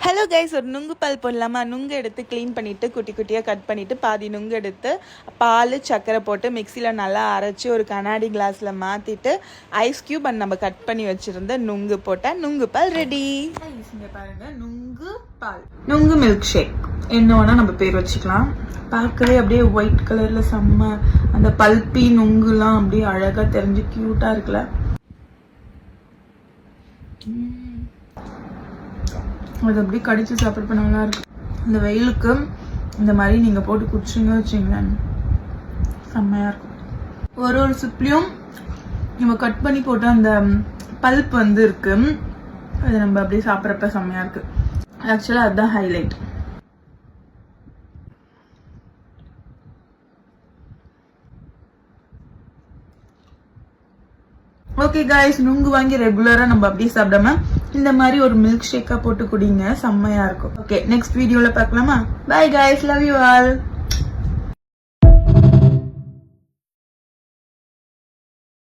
Hello guys, ஒரு நுங்கு பால் போடலாமா? நுங்கு எடுத்து க்ளீன் பண்ணிவிட்டு குட்டி குட்டியாக கட் பண்ணிவிட்டு பாதி நுங்கு எடுத்து பால் சர்க்கரை போட்டு மிக்சியில் நல்லா அரைச்சி ஒரு கண்ணாடி கிளாஸில் மாற்றிட்டு ஐஸ் க்யூப் அண்ட் நம்ம கட் பண்ணி வச்சுருந்த நுங்கு போட்டால் நுங்கு பால் ரெடி. இங்கே பாருங்கள், நுங்கு பால், நுங்கு மில்க் ஷேக் என்ன வேணால் நம்ம பேர் வச்சுக்கலாம். பார்க்கவே அப்படியே ஒயிட் கலரில் செம்ம அந்த பல்பி நுங்குலாம் அப்படியே அழகாக தெரிஞ்சு க்யூட்டாக இருக்குல்ல. அது அப்படியே கடிச்சு சாப்பிட்றப்ப நல்லா இருக்கும். இந்த வெயிலுக்கு இந்த மாதிரி நீங்கள் போட்டு குடிச்சிங்க வச்சிங்களேன், செம்மையாக இருக்கும். ஒரு ஒரு சிப்லையும் நம்ம கட் பண்ணி போட்ட அந்த பல்ப் இருக்கு, அது நம்ம அப்படியே சாப்பிட்றப்ப செம்மையாக இருக்கு. ஆக்சுவலாக அதுதான் ஹைலைட். ஓகே காய்ஸ், நுங்கு வாங்கி ரெகுலராக நம்ம அப்படியே சாப்பிடாம இந்த மாதிரி ஒரு மில்க் ஷேக்காக போட்டு குடிங்க, செம்மையாக இருக்கும். ஓகே, நெக்ஸ்ட் வீடியோவில் பார்க்கலாமா? By guys, love you all.